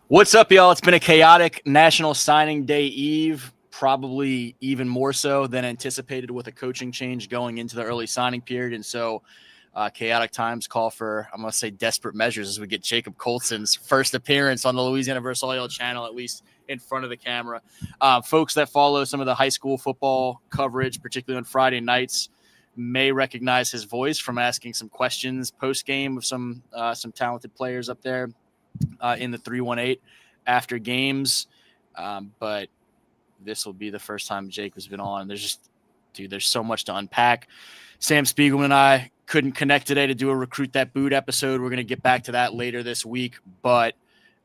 What's up, y'all? It's been a chaotic National Signing Day Eve, probably even more so than anticipated with a coaching change going into the early signing period. And so chaotic times call for, I'm going to say, desperate measures as we get Jacob Coltson's first appearance on the Louisiana vs. Loyola channel, at least in front of the camera. Folks that follow some of the high school football coverage, particularly on Friday nights, may recognize his voice from asking some questions post-game of some talented players up there in the 318 after games. But this will be the first time Jake has been on. There's so much to unpack. Sam Spiegelman and I couldn't connect today to do a Recruit That Boot episode. We're going to get back to that later this week, but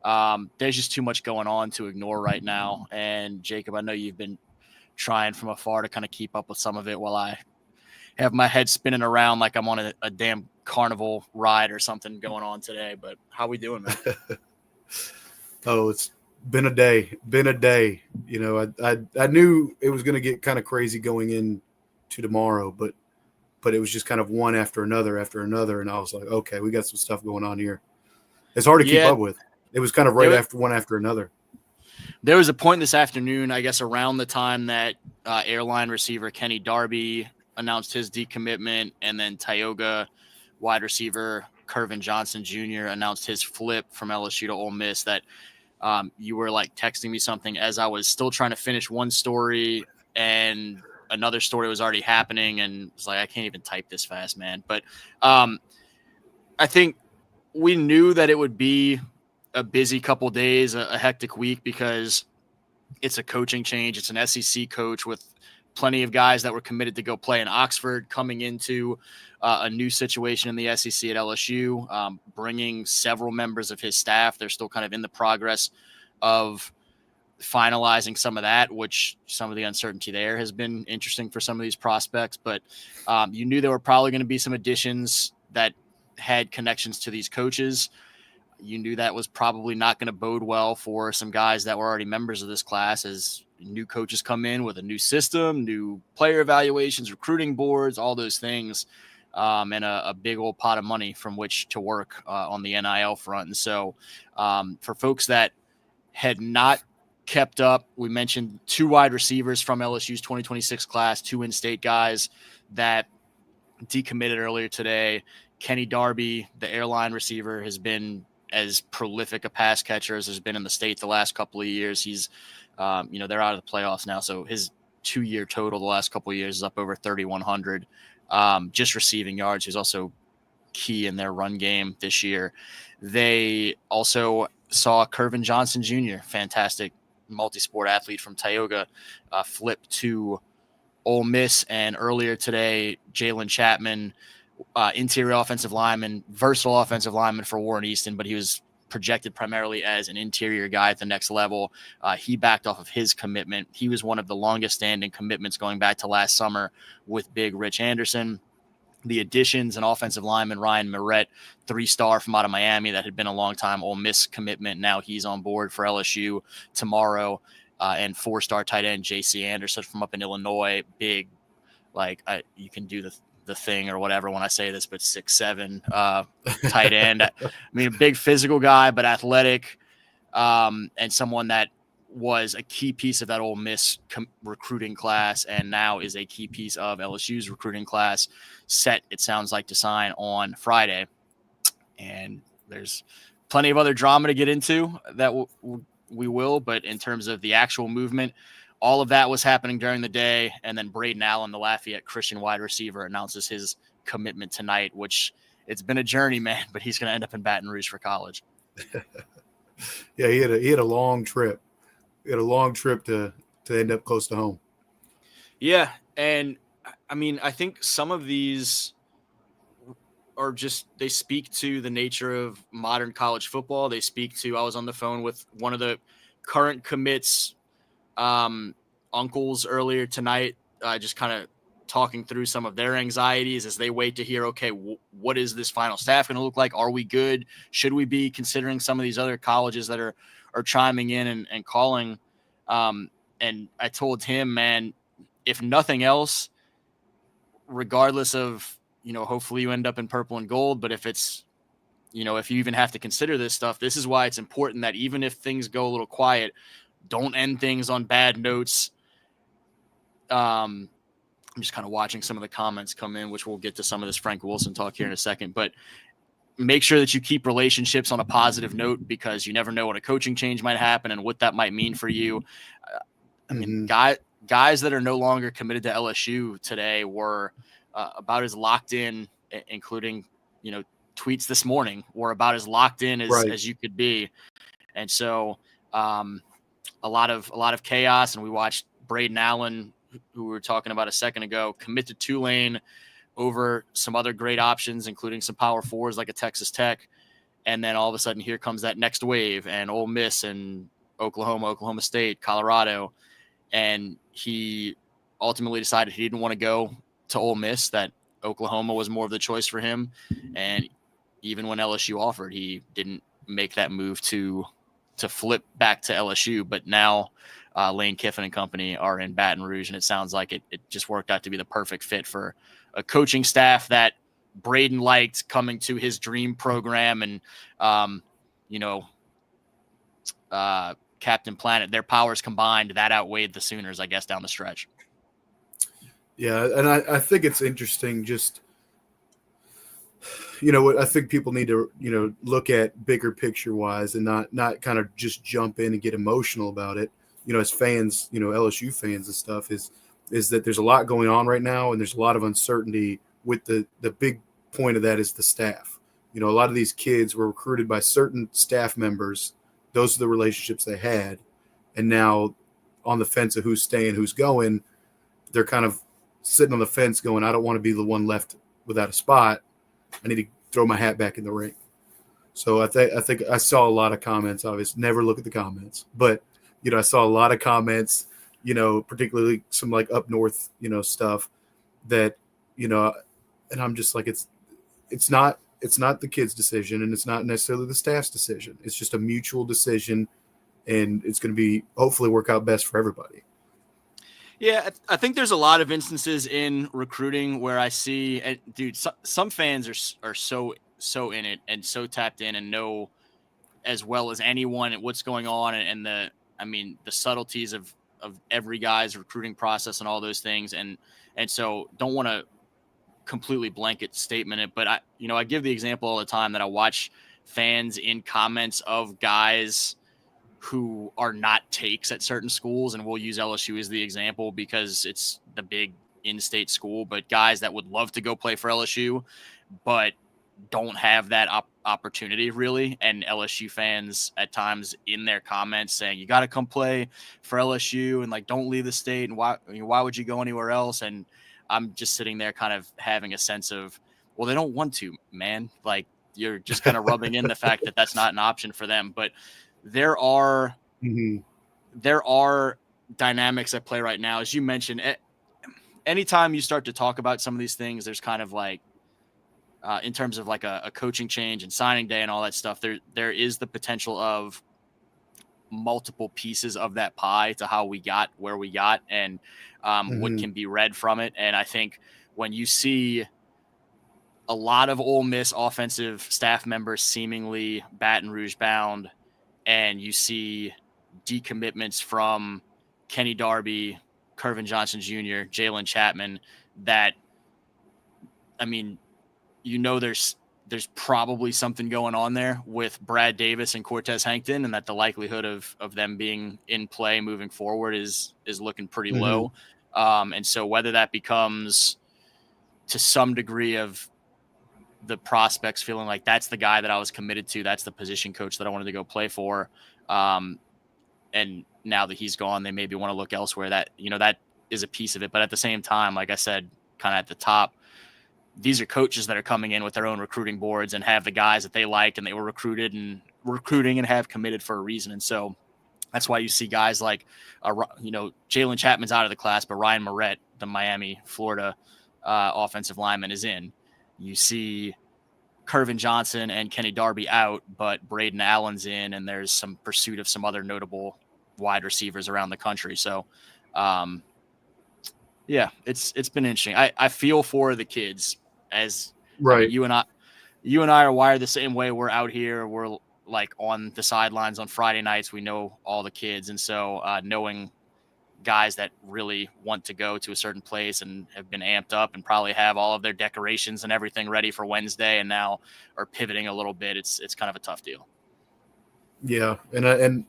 there's just too much going on to ignore right now. And Jacob, I know you've been trying from afar to kind of keep up with some of it while I have my head spinning around like I'm on a damn carnival ride or something going on today. But how we doing, man? Oh, it's been a day. You know, I knew it was going to get kind of crazy going into tomorrow, but it was just kind of one after another, and I was like, okay, we got some stuff going on here. It's hard to keep up with. It was kind of after one after another. There was a point this afternoon, I guess, around the time that airline receiver Kenny Darby announced his decommitment, and then Tioga wide receiver Kervin Johnson Jr. announced his flip from LSU to Ole Miss, that you were like texting me something as I was still trying to finish one story and another story was already happening, and it's like, I can't even type this fast, man. But I think we knew that it would be a busy couple days, a hectic week, because it's a coaching change. It's an SEC coach with plenty of guys that were committed to go play in Oxford coming into a new situation in the SEC at LSU, bringing several members of his staff. They're still kind of in the progress of finalizing some of that, which some of the uncertainty there has been interesting for some of these prospects. But you knew there were probably going to be some additions that had connections to these coaches. You knew that was probably not going to bode well for some guys that were already members of this class, as new coaches come in with a new system, new player evaluations, recruiting boards, all those things, and a big old pot of money from which to work on the NIL front. And so for folks that had not kept up, we mentioned two wide receivers from LSU's 2026 class, two in-state guys that decommitted earlier today. Kenny Darby, the airline receiver, has been as prolific a pass catcher as has been in the state the last couple of years. He's, they're out of the playoffs now, so his 2-year total the last couple of years is up over 3,100 just receiving yards. He's also key in their run game this year. They also saw Kervin Johnson Jr., fantastic multi-sport athlete from Tioga, flip to Ole Miss. And earlier today, Jalen Chapman, interior offensive lineman, versatile offensive lineman for Warren Easton, but he was projected primarily as an interior guy at the next level. He backed off of his commitment. He was one of the longest standing commitments going back to last summer with big Rich Anderson. The additions, an offensive lineman, Ryan Moret, 3-star from out of Miami that had been a long-time Ole Miss commitment. Now he's on board for LSU tomorrow. And 4-star tight end J.C. Anderson from up in Illinois, big, you can do the thing or whatever when I say this, but 6'7" tight end. I mean, a big physical guy, but athletic, and someone that was a key piece of that Ole Miss recruiting class, and now is a key piece of LSU's recruiting class, set, it sounds like, to sign on Friday. And there's plenty of other drama to get into that we will, but in terms of the actual movement, all of that was happening during the day. And then Braden Allen, the Lafayette Christian wide receiver, announces his commitment tonight, which it's been a journey, man, but he's going to end up in Baton Rouge for college. Yeah, he had a long trip. He had a long trip to end up close to home. Yeah, and I mean, I think some of these are just, they speak to the nature of modern college football. They speak to, I was on the phone with one of the current commits uncles earlier tonight, just kind of talking through some of their anxieties as they wait to hear, okay, what is this final staff going to look like? Are we good? Should we be considering some of these other colleges that are chiming in and calling? And I told him, man, if nothing else, regardless of, hopefully you end up in purple and gold, but if it's, if you even have to consider this stuff, this is why it's important that even if things go a little quiet, don't end things on bad notes. I'm just kind of watching some of the comments come in, which we'll get to some of this Frank Wilson talk here in a second, but make sure that you keep relationships on a positive note, because you never know when a coaching change might happen and what that might mean for you. I mean, guys that are no longer committed to LSU today were about as locked in, including, tweets this morning, were about as locked in as you could be. And so a lot of chaos. And we watched Braden Allen, who we were talking about a second ago, commit to Tulane over some other great options, including some power fours like a Texas Tech. And then all of a sudden, here comes that next wave, and Ole Miss and Oklahoma State, Colorado. And he ultimately decided he didn't want to go to Ole Miss, that Oklahoma was more of the choice for him. And even when LSU offered, he didn't make that move to flip back to LSU. But now Lane Kiffin and company are in Baton Rouge, and it sounds like it just worked out to be the perfect fit for a coaching staff that Braden liked coming to his dream program. And, Captain Planet, their powers combined, that outweighed the Sooners, I guess, down the stretch. Yeah, and I think it's interesting, just, I think people need to, look at bigger picture wise and not kind of just jump in and get emotional about it. As fans, LSU fans and stuff, is that there's a lot going on right now, and there's a lot of uncertainty with the big point of that is the staff. A lot of these kids were recruited by certain staff members. Those are the relationships they had. And now on the fence of who's staying, who's going, they're kind of sitting on the fence going, I don't want to be the one left without a spot. I need to throw my hat back in the ring. So I think I saw a lot of comments. Obviously, never look at the comments, but I saw a lot of comments, particularly some like up north, stuff that, and I'm just like, it's not the kid's decision, and it's not necessarily the staff's decision. It's just a mutual decision, and it's going to be hopefully work out best for everybody. Yeah, I think there's a lot of instances in recruiting where I see, dude, some fans are so in it and so tapped in and know as well as anyone what's going on and the subtleties of every guy's recruiting process and all those things. And so don't want to completely blanket statement it, but I give the example all the time that I watch fans in comments of guys who are not takes at certain schools, and we'll use LSU as the example because it's the big in-state school, but guys that would love to go play for LSU but don't have that opportunity really, and LSU fans at times in their comments saying you got to come play for LSU and like don't leave the state, and why would you go anywhere else? And I'm just sitting there kind of having a sense of, well, they don't want to, man. Like, you're just kind of rubbing in the fact that that's not an option for them. But there are dynamics at play right now. As you mentioned, anytime you start to talk about some of these things, there's kind of like, in terms of like a coaching change and signing day and all that stuff, there is the potential of multiple pieces of that pie to how we got where we got, and what can be read from it. And I think when you see a lot of Ole Miss offensive staff members seemingly Baton Rouge bound, and you see decommitments from Kenny Darby, Kervin Johnson Jr., Jalen Chapman, that, there's probably something going on there with Brad Davis and Cortez Hankton, and that the likelihood of them being in play moving forward is looking pretty low. And so whether that becomes to some degree of the prospects feeling like that's the guy that I was committed to, that's the position coach that I wanted to go play for, and now that he's gone, they maybe want to look elsewhere. That is a piece of it. But at the same time, like I said, kind of at the top, these are coaches that are coming in with their own recruiting boards and have the guys that they like and they were recruiting and have committed for a reason. And so that's why you see guys like, Jalen Chapman's out of the class, but Ryan Moret, the Miami, Florida offensive lineman, is in. You see Kervin Johnson and Kenny Darby out, but Braden Allen's in, and there's some pursuit of some other notable wide receivers around the country. So, it's been interesting. I feel for the kids, as right. You and you and I are wired the same way. We're out here. We're like on the sidelines on Friday nights. We know all the kids. And so knowing guys that really want to go to a certain place and have been amped up and probably have all of their decorations and everything ready for Wednesday and now are pivoting a little bit, it's kind of a tough deal. Yeah. And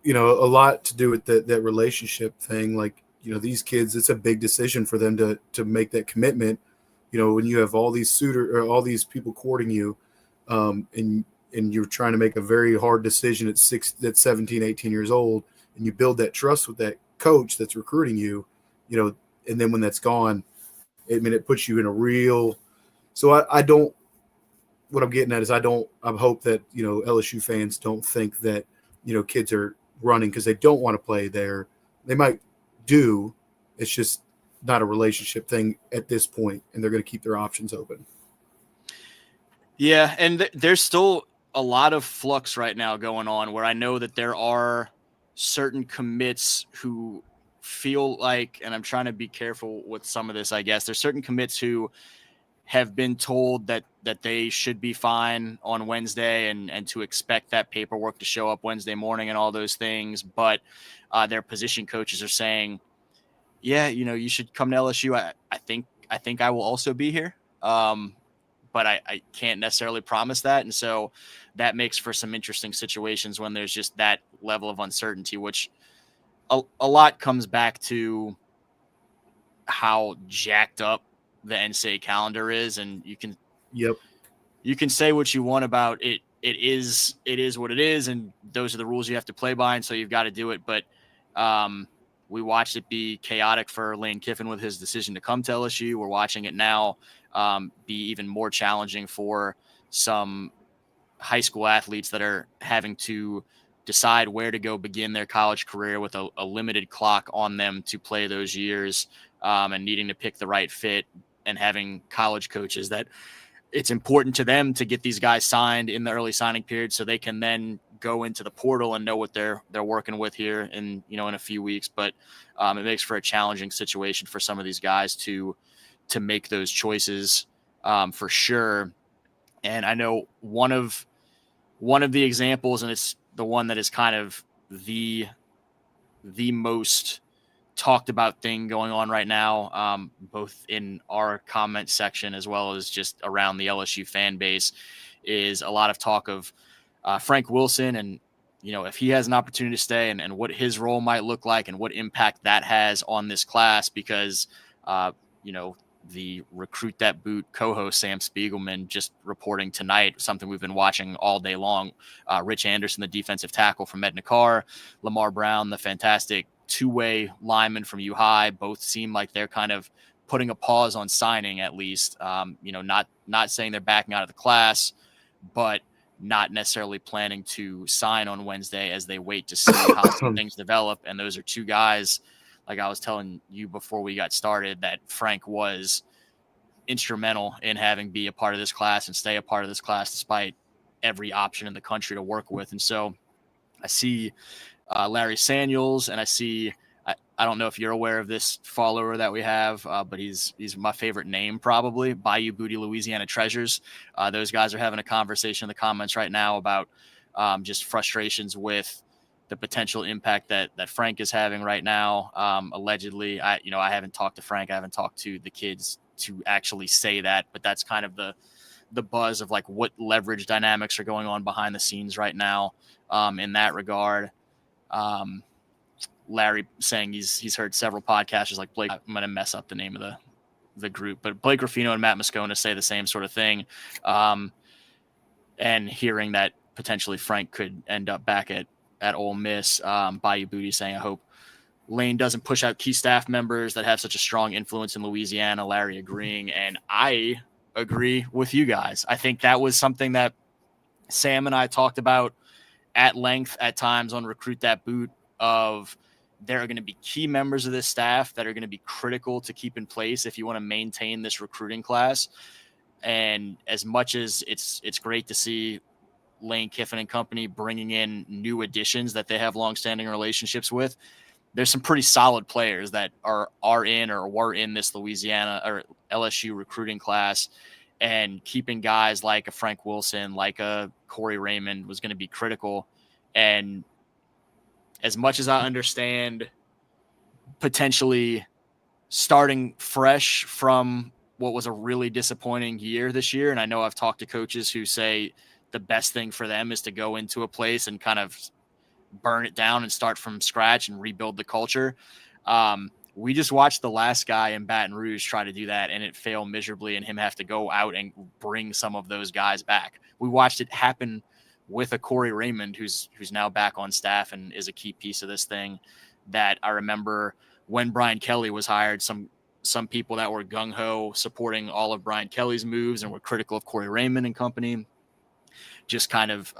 you know, a lot to do with that relationship thing. Like, you know, these kids, it's a big decision for them to make that commitment. You know, when you have all these all these people courting you, and you're trying to make a very hard decision at 17, 18 years old, and you build that trust with that coach that's recruiting you, you know, and then when that's gone, it puts you in a real. So I don't. What I'm getting at is I hope that, you know, LSU fans don't think that, you know, kids are running because they don't want to play there. They might do. It's just not a relationship thing at this point, and they're going to keep their options open. Yeah, and there's still a lot of flux right now going on where I know that there are certain commits who feel like, and I'm trying to be careful with some of this, I guess, there's certain commits who have been told that they should be fine on Wednesday and to expect that paperwork to show up Wednesday morning and all those things. But their position coaches are saying, yeah, you know, you should come to LSU. I think I will also be here. But I can't necessarily promise that. And so that makes for some interesting situations when there's just that level of uncertainty, which a lot comes back to how jacked up the NCAA calendar is. And you can say what you want about it. It is what it is. And those are the rules you have to play by. And so you've got to do it. But we watched it be chaotic for Lane Kiffin with his decision to come to LSU. We're watching it now be even more challenging for some high school athletes that are having to decide where to go begin their college career with a limited clock on them to play those years, and needing to pick the right fit, and having college coaches that it's important to them to get these guys signed in the early signing period so they can then go into the portal and know what they're working with here in a few weeks. But it makes for a challenging situation for some of these guys to make those choices, for sure. And I know one of the examples, and it's the one that is kind of the most talked about thing going on right now, both in our comment section as well as just around the LSU fan base, is a lot of talk of Frank Wilson and, if he has an opportunity to stay and what his role might look like and what impact that has on this class, because, the Recruit That Boot co-host Sam Spiegelman just reporting tonight, something we've been watching all day long. Rich Anderson, the defensive tackle from Medina Carr, Lamar Brown, the fantastic two-way lineman from U High, both seem like they're kind of putting a pause on signing, at least. Not saying they're backing out of the class, but not necessarily planning to sign on Wednesday as they wait to see how some things develop. And those are two guys, like I was telling you before we got started, that Frank was instrumental in having be a part of this class and stay a part of this class despite every option in the country to work with. And so I see Larry Samuels, and I see, I don't know if you're aware of this follower that we have, but he's my favorite name, probably, Bayou Booty Louisiana Treasures. Those guys are having a conversation in the comments right now about just frustrations with the potential impact that Frank is having right now. Allegedly, I haven't talked to Frank. I haven't talked to the kids to actually say that, but that's kind of the buzz of like what leverage dynamics are going on behind the scenes right now, in that regard. Larry saying he's heard several podcasters like Blake. I'm going to mess up the name of the group, but Blake Ruffino and Matt Moscona say the same sort of thing. And hearing that potentially Frank could end up back at Ole Miss. Bayou Booty saying, I hope Lane doesn't push out key staff members that have such a strong influence in Louisiana. Larry agreeing. And I agree with you guys. I think that was something that Sam and I talked about at length at times on Recruit That Boot, of there are going to be key members of this staff that are going to be critical to keep in place if you want to maintain this recruiting class. And as much as it's great to see Lane Kiffin and company bringing in new additions that they have longstanding relationships with, there's some pretty solid players that are in or were in this Louisiana or LSU recruiting class. and keeping guys like a Frank Wilson, like a Corey Raymond was going to be critical. And as much as I understand potentially starting fresh from what was a really disappointing year this year, and I know I've talked to coaches who say the best thing for them is to go into a place and kind of burn it down and start from scratch and rebuild the culture. We just watched the last guy in Baton Rouge try to do that, and it failed miserably, and him have to go out and bring some of those guys back. We watched it happen with a Corey Raymond, who's now back on staff and is a key piece of this thing. That I remember when Brian Kelly was hired, some people that were gung-ho supporting all of Brian Kelly's moves and were critical of Corey Raymond and company, just kind of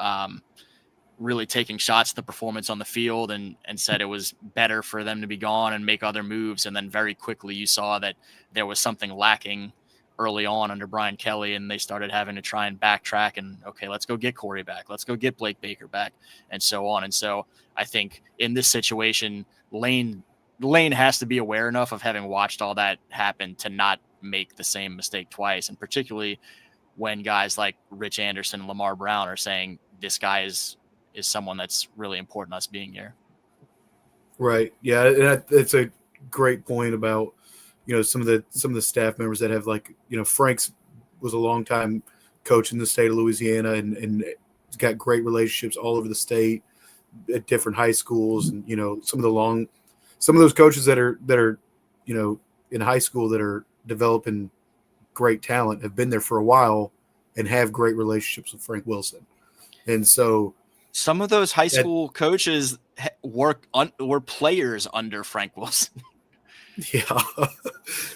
really taking shots at the performance on the field and said it was better for them to be gone and make other moves. And then very quickly you saw that there was something lacking early on under Brian Kelly, and they started having to try and backtrack and, okay, let's go get Corey back. Let's go get Blake Baker back, and so on. And so I think in this situation, Lane has to be aware enough of having watched all that happen to not make the same mistake twice. And particularly when guys like Rich Anderson and Lamar Brown are saying this guy is someone that's really important us being here. Right. Yeah. And it's a great point about, some of the staff members that have, like, Frank's was a long time coach in the state of Louisiana and he's got great relationships all over the state at different high schools. And, some of those coaches that are, in high school that are developing great talent have been there for a while and have great relationships with Frank Wilson. And so some of those high school coaches were players under Frank Wilson. Yeah.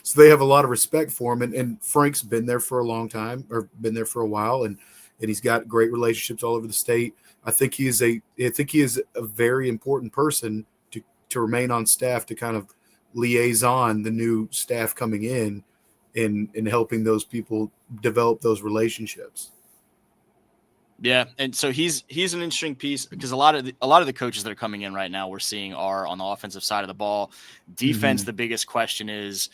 So they have a lot of respect for him. And Frank's been there for a long time, or been there for a while, and he's got great relationships all over the state. I think he is a very important person to remain on staff, to kind of liaison the new staff coming in and helping those people develop those relationships. Yeah, and so he's an interesting piece because a lot of the coaches that are coming in right now we're seeing are on the offensive side of the ball. Defense, the biggest question is,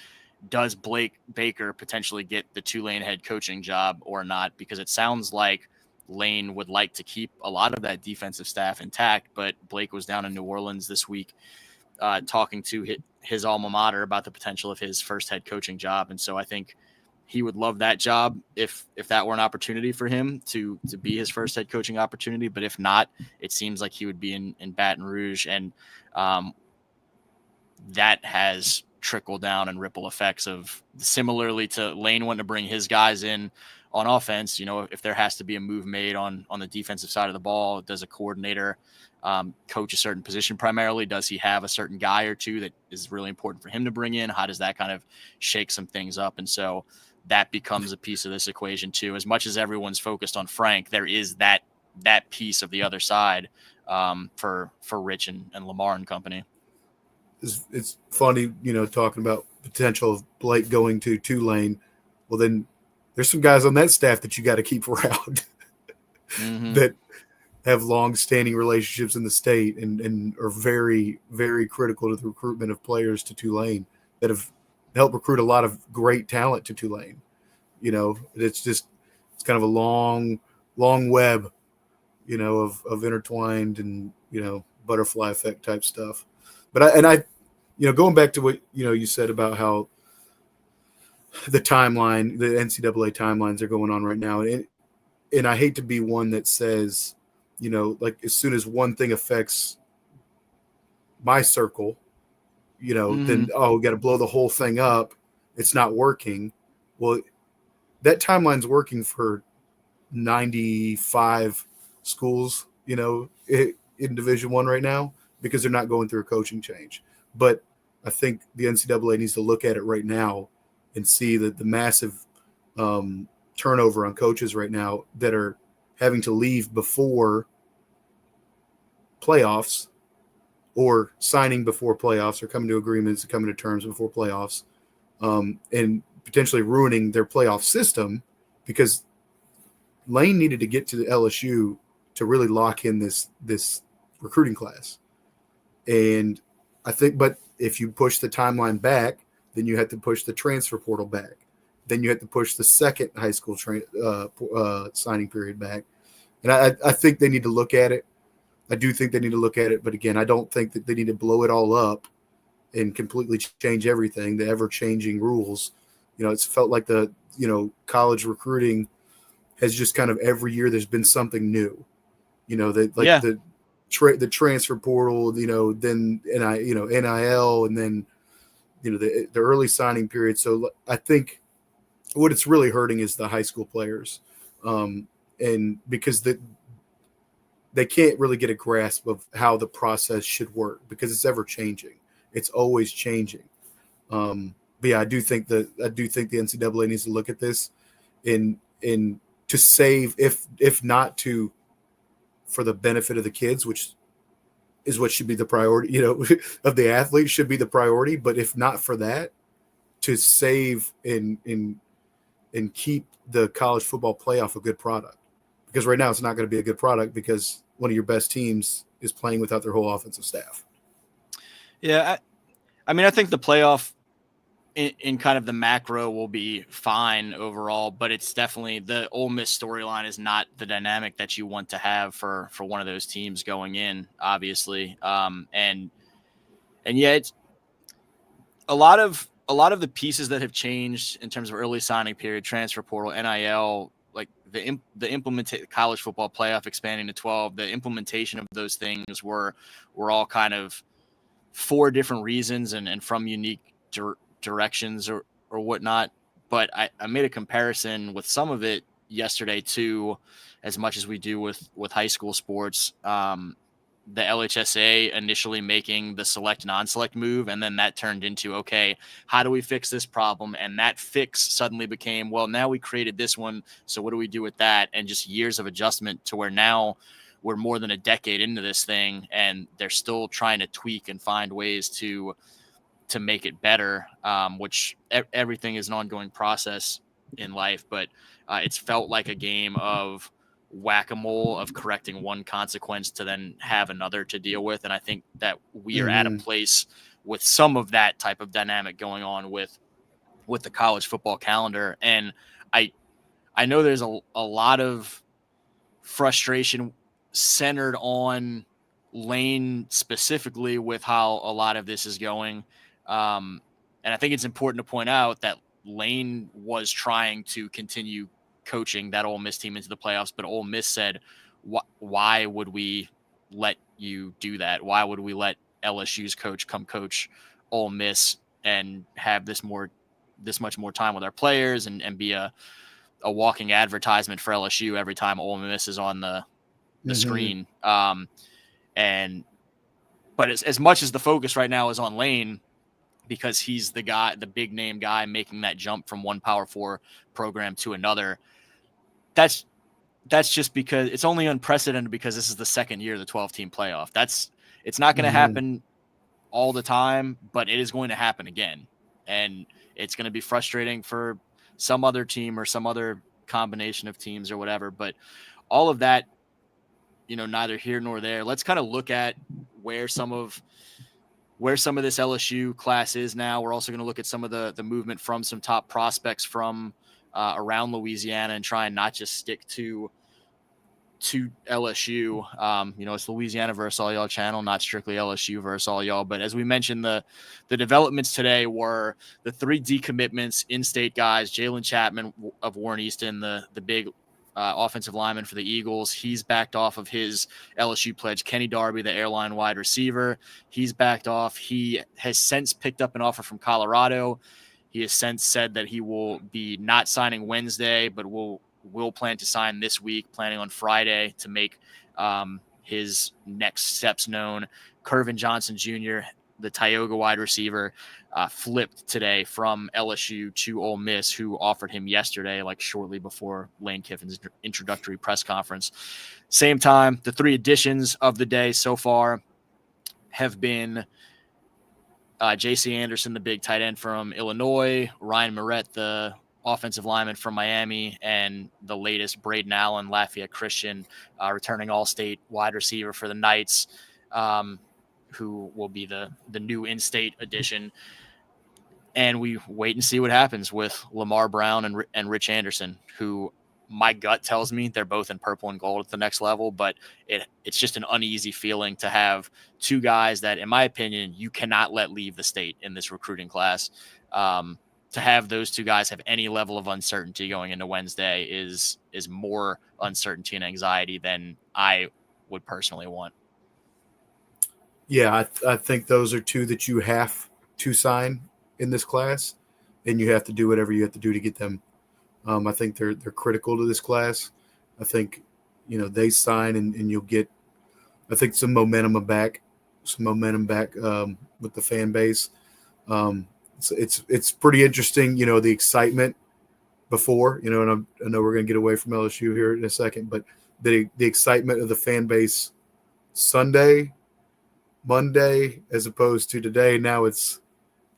does Blake Baker potentially get the Tulane head coaching job or not? Because it sounds like Lane would like to keep a lot of that defensive staff intact, but Blake was down in New Orleans this week talking to his alma mater about the potential of his first head coaching job, and so I think he would love that job if that were an opportunity for him to be his first head coaching opportunity. But if not, it seems like he would be in Baton Rouge. And that has trickle down and ripple effects of, similarly to Lane wanting to bring his guys in on offense. If there has to be a move made on the defensive side of the ball, does a coordinator coach a certain position primarily? Does he have a certain guy or two that is really important for him to bring in? How does that kind of shake some things up? And so that becomes a piece of this equation too. As much as everyone's focused on Frank, there is that piece of the other side for Rich and Lamar and company. It's funny, talking about potential of Blake going to Tulane. Well, then there's some guys on that staff that you got to keep around that have long-standing relationships in the state and are very, very critical to the recruitment of players to Tulane, that have helped recruit a lot of great talent to Tulane. It's kind of a long web, of intertwined and, butterfly effect type stuff. But I going back to what, you said about how the timeline, the NCAA timelines are going on right now. And I hate to be one that says, like, as soon as one thing affects my circle, then, we got to blow the whole thing up. It's not working. Well, that timeline's working for 95 schools, in Division I right now, because they're not going through a coaching change. But I think the NCAA needs to look at it right now and see that the massive turnover on coaches right now that are having to leave before playoffs, or signing before playoffs, or coming to agreements, coming to terms before playoffs, and potentially ruining their playoff system, because Lane needed to get to the LSU to really lock in this recruiting class. And I think, but if you push the timeline back, then you have to push the transfer portal back. then you have to push the second high school signing period back. And I think they need to look at it. I do think they need to look at it. But again, I don't think that they need to blow it all up and completely change everything, the ever-changing rules. It's felt like college recruiting has just kind of every year there's been something new. The transfer portal, then NIL, and then the early signing period. So I think what it's really hurting is the high school players, and because they can't really get a grasp of how the process should work because it's ever changing. It's always changing. But yeah, I do think the NCAA needs to look at this in to save, if not to, for the benefit of the kids, which is what should be the priority, of the athletes should be the priority. But if not for that, to save and keep the college football playoff a good product, because right now it's not going to be a good product because one of your best teams is playing without their whole offensive staff. Yeah. I mean, I think the playoff in kind of the macro will be fine overall, but it's definitely the Ole Miss storyline is not the dynamic that you want to have for one of those teams going in, obviously. And yeah, it's a lot of the pieces that have changed in terms of early signing period, transfer portal, NIL, like the college football playoff expanding to 12, the implementation of those things were all kind of for different reasons and from unique directions or whatnot. But I made a comparison with some of it yesterday too, as much as we do with high school sports. The LHSA initially making the select non-select move, and then that turned into, okay, how do we fix this problem? And that fix suddenly became, well, now we created this one, so what do we do with that? And just years of adjustment to where now we're more than a decade into this thing, and they're still trying to tweak and find ways to make it better, which everything is an ongoing process in life. But it's felt like a game of whack-a-mole, of correcting one consequence to then have another to deal with. And I think that we are at a place with some of that type of dynamic going on with the college football calendar. And I know there's a lot of frustration centered on Lane specifically with how a lot of this is going. And I think it's important to point out that Lane was trying to continue coaching that Ole Miss team into the playoffs, but Ole Miss said, why would we let you do that? Why would we let LSU's coach come coach Ole Miss and have this much more time with our players and be a walking advertisement for LSU every time Ole Miss is on the screen. But as much as the focus right now is on Lane, because he's the guy, the big name guy making that jump from one Power 4 program to another, that's just because it's only unprecedented because this is the second year of the 12-team playoff. It's not going to happen all the time, but it is going to happen again. And it's going to be frustrating for some other team or some other combination of teams or whatever. But all of that, neither here nor there. Let's kind of look at where some of this LSU class is now. We're also going to look at some of the movement from some top prospects from around Louisiana and try and not just stick to LSU. It's Louisiana versus all y'all channel, not strictly LSU versus all y'all. But as we mentioned, the developments today were the 3 decommitments, in-state guys. Jalen Chapman of Warren Easton, the big offensive lineman for the Eagles, he's backed off of his LSU pledge. Kenny Darby, the airline wide receiver, he's backed off. He has since picked up an offer from Colorado. He has since said that he will be not signing Wednesday, but will plan to sign this week, planning on Friday to make his next steps known. Curvin Johnson Jr., the Tioga wide receiver, flipped today from LSU to Ole Miss, who offered him yesterday, like shortly before Lane Kiffin's introductory press conference. Same time, the 3 additions of the day so far have been J.C. Anderson, the big tight end from Illinois, Ryan Moret, the offensive lineman from Miami, and the latest Braden Allen, Lafayette Christian, returning all-state wide receiver for the Knights, who will be the new in-state addition. And we wait and see what happens with Lamar Brown and Rich Anderson, who my gut tells me they're both in purple and gold at the next level, but it's just an uneasy feeling to have two guys that, in my opinion, you cannot let leave the state in this recruiting class. To have those two guys have any level of uncertainty going into Wednesday is more uncertainty and anxiety than I would personally want. Yeah, I think those are two that you have to sign in this class, and you have to do whatever you have to do to get them. I think they're critical to this class. I think, they sign and you'll get, I think, some momentum back with the fan base. It's pretty interesting, the excitement before, and I know we're going to get away from LSU here in a second, but the excitement of the fan base Sunday, Monday, as opposed to today. Now it's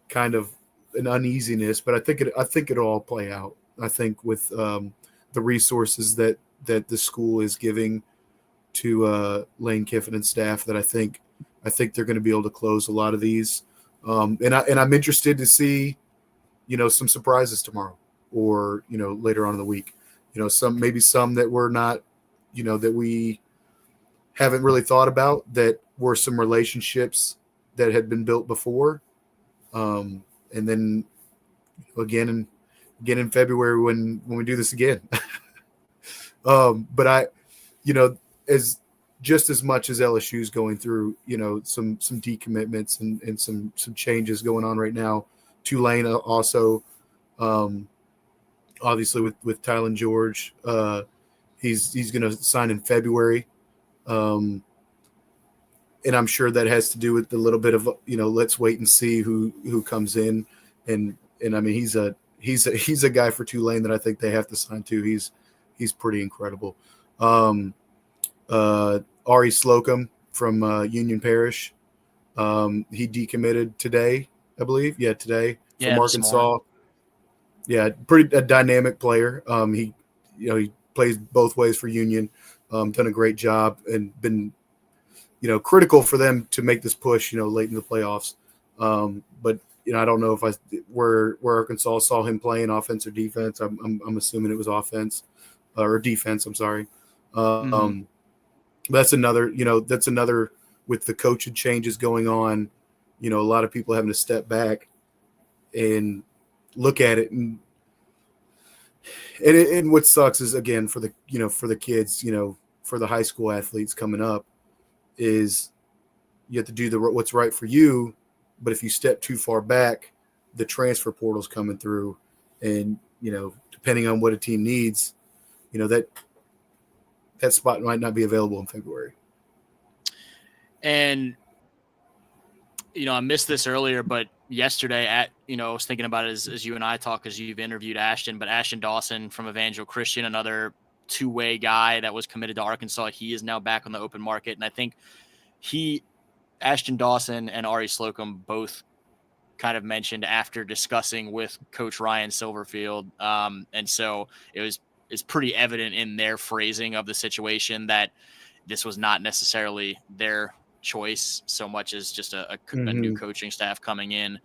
kind of an uneasiness, but I think it'll all play out. I think with the resources that the school is giving to Lane Kiffin and staff, that I think they're going to be able to close a lot of these. And I'm interested to see, some surprises tomorrow or, later on in the week. Some that we're not, that we haven't really thought about, that were some relationships that had been built before. And then again in February when we do this again. But I, as just as much as LSU's going through, some decommitments and some changes going on right now. Tulane also, obviously with Tylan George, he's going to sign in February. And I'm sure that has to do with a little bit of, let's wait and see who comes in. And I mean, he's a guy for Tulane that I think they have to sign to. He's pretty incredible. Ari Slocum from Union Parish. He decommitted today, I believe. Yeah, today from Arkansas. Yeah, a dynamic player. He plays both ways for Union. Done a great job and been, critical for them to make this push, late in the playoffs. But I don't know if where Arkansas saw him playing offense or defense. I'm assuming it was offense or defense. I'm sorry. That's another with the coaching changes going on. A lot of people having to step back and look at it, and what sucks is, again, for the kids, for the high school athletes coming up, is you have to do what's right for you. But if you step too far back, the transfer portal's coming through, and depending on what a team needs, that spot might not be available in February. And I missed this earlier, but yesterday I was thinking about it as you and I talk, as you've interviewed Ashton, but Ashton Dawson from Evangel Christian, another two-way guy that was committed to Arkansas. He is now back on the open market. And I think Ashton Dawson and Ari Slocum both kind of mentioned after discussing with Coach Ryan Silverfield. And so it's pretty evident in their phrasing of the situation that this was not necessarily their choice so much as just a new coaching staff coming in.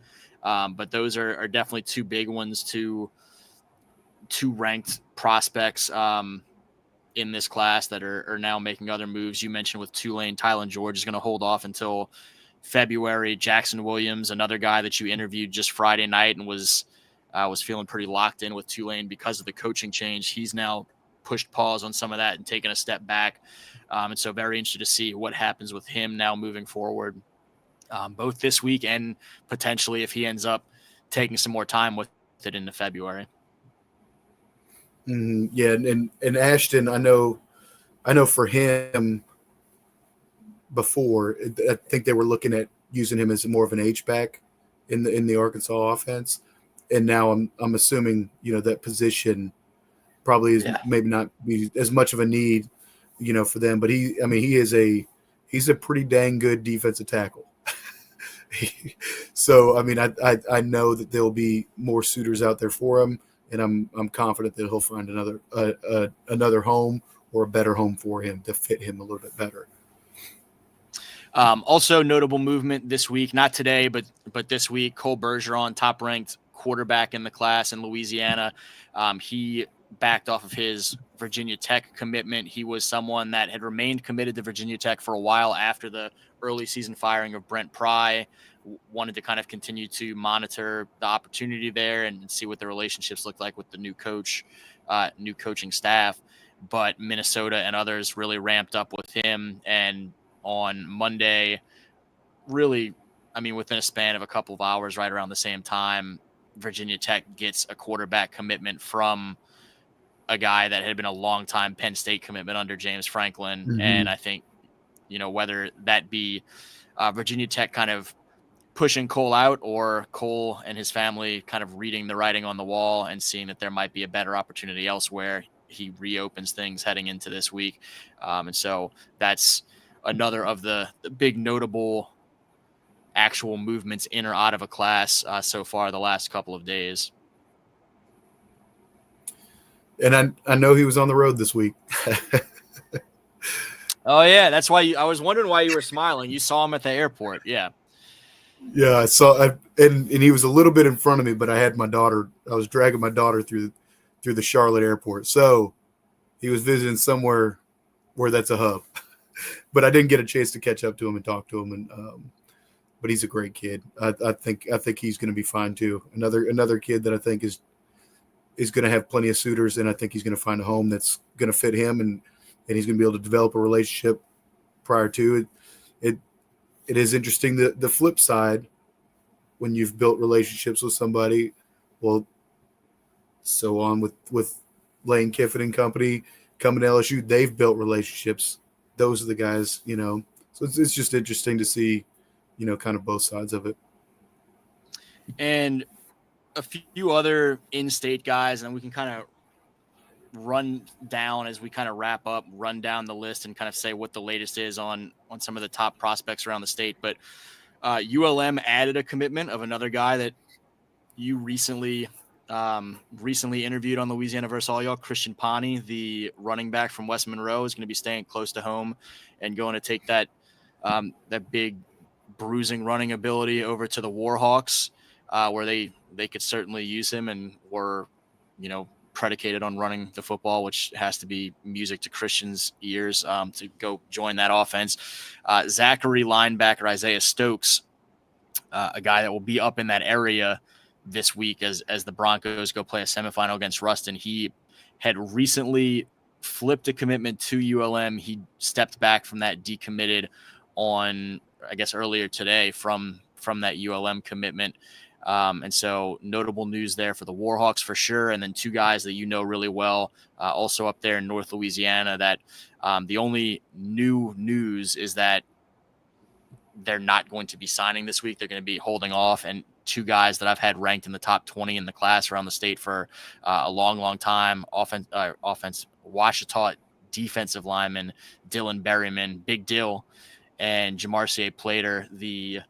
But those are definitely two big ones, two ranked prospects in this class that are now making other moves. You mentioned with Tulane, Tylan George is going to hold off until February. Jackson Williams, another guy that you interviewed just Friday night and was feeling pretty locked in with Tulane because of the coaching change. He's now pushed pause on some of that and taken a step back. And so very interested to see what happens with him now moving forward, both this week and potentially if he ends up taking some more time with it into February. Yeah. And Ashton, I know for him before, I think they were looking at using him as more of an H-back in the Arkansas offense. And now I'm assuming, that position probably is maybe not be as much of a need, for them. But he's a pretty dang good defensive tackle. So, I know that there'll be more suitors out there for him, and I'm confident that he'll find another home or a better home for him to fit him a little bit better. Also notable movement this week, not today, but this week, Cole Bergeron, top-ranked quarterback in the class in Louisiana. He backed off of his Virginia Tech commitment. He was someone that had remained committed to Virginia Tech for a while after the early season firing of Brent Pry. Wanted to kind of continue to monitor the opportunity there and see what the relationships look like with the new coach, new coaching staff. But Minnesota and others really ramped up with him. And on Monday, really, I mean, within a span of a couple of hours, right around the same time, Virginia Tech gets a quarterback commitment from a guy that had been a long-time Penn State commitment under James Franklin. Mm-hmm. And I think, whether that be Virginia Tech kind of pushing Cole out or Cole and his family kind of reading the writing on the wall and seeing that there might be a better opportunity elsewhere, he reopens things heading into this week. And so that's another of the big notable actual movements in or out of a class so far the last couple of days. And I know he was on the road this week. Oh yeah, that's why I was wondering why you were smiling. You saw him at the airport. Yeah. Yeah, I saw, and he was a little bit in front of me, but I had my daughter. I was dragging my daughter through the Charlotte airport, so he was visiting somewhere where that's a hub. But I didn't get a chance to catch up to him and talk to him. And but he's a great kid. I think he's going to be fine too. Another kid that I think is going to have plenty of suitors, and I think he's going to find a home that's going to fit him, and he's going to be able to develop a relationship prior to it. It is interesting the flip side when you've built relationships with somebody. Well, so on with Lane Kiffin and company coming to LSU, they've built relationships. Those are the guys, So it's just interesting to see, kind of both sides of it. And a few other in-state guys, and we can kind of run down as we kind of wrap up, run down the list and kind of say what the latest is on some of the top prospects around the state. But ULM added a commitment of another guy that you recently interviewed on Louisiana versus All Y'all, Christian Pani, the running back from West Monroe, is going to be staying close to home and going to take that big bruising running ability over to the Warhawks, where they could certainly use him and were, predicated on running the football, which has to be music to Christian's ears to go join that offense. Zachary linebacker Isaiah Stokes, a guy that will be up in that area this week as the Broncos go play a semifinal against Ruston. He had recently flipped a commitment to ULM. He stepped back from that, decommitted on, I guess, earlier today from that ULM commitment. And so notable news there for the Warhawks for sure. And then two guys that really well, also up there in North Louisiana, that the only new news is that they're not going to be signing this week. They're going to be holding off. And two guys that I've had ranked in the top 20 in the class around the state for a long, long time. Offense, Ouachita defensive lineman Dylan Berryman, Big Dill, and Jamarcier Plater, the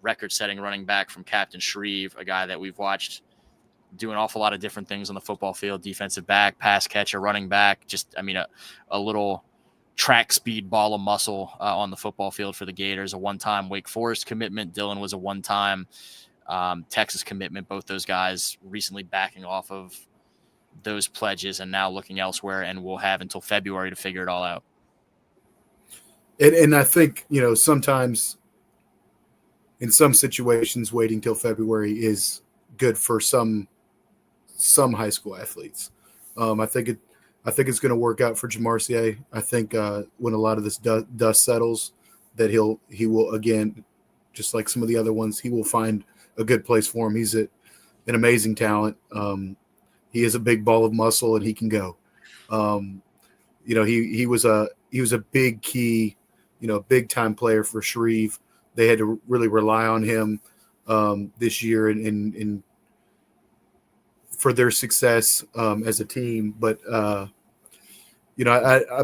record-setting running back from Captain Shreve, a guy that we've watched do an awful lot of different things on the football field: defensive back, pass catcher, running back. Just, a little track speed ball of muscle on the football field for the Gators. A one-time Wake Forest commitment. Dylan was a one-time Texas commitment. Both those guys recently backing off of those pledges and now looking elsewhere, and we'll have until February to figure it all out. And I think, sometimes in some situations, waiting till February is good for some high school athletes. I think it's going to work out for Jamarcier. I think when a lot of this dust settles, that he will again, just like some of the other ones, he will find a good place for him. He's an amazing talent. He is a big ball of muscle, and he can go. He was a big key, big time player for Shreve. They had to really rely on him this year and for their success as a team. But I'm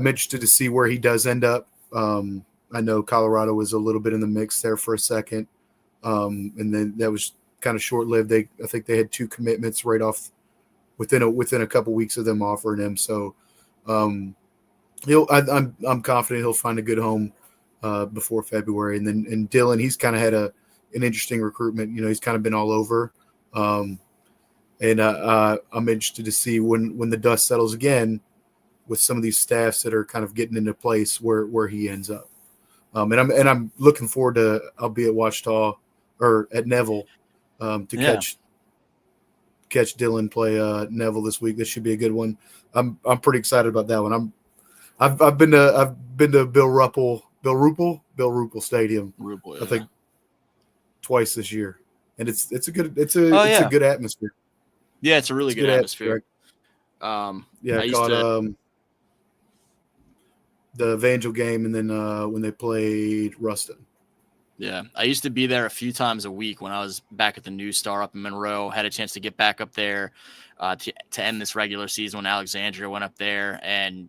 interested to see where he does end up. I know Colorado was a little bit in the mix there for a second, and then that was kind of short lived. I think they had two commitments right off within a couple weeks of them offering him. So I'm confident he'll find a good home before February. And Dylan, he's kind of had an interesting recruitment. He's kind of been all over. And I'm interested to see when the dust settles again with some of these staffs that are kind of getting into place where he ends up. And I'm looking forward to, I'll be at Ouachita or at Neville to catch Dylan play Neville this week. This should be a good one. I'm pretty excited about that one. I've been to Bill Ruppel Stadium. Ruppel, I think twice this year, and it's a good atmosphere. Yeah, it's a really good atmosphere. I caught the Evangel game, and then when they played Ruston. Yeah, I used to be there a few times a week when I was back at the New Star up in Monroe. Had a chance to get back up there to end this regular season when Alexandria went up there, and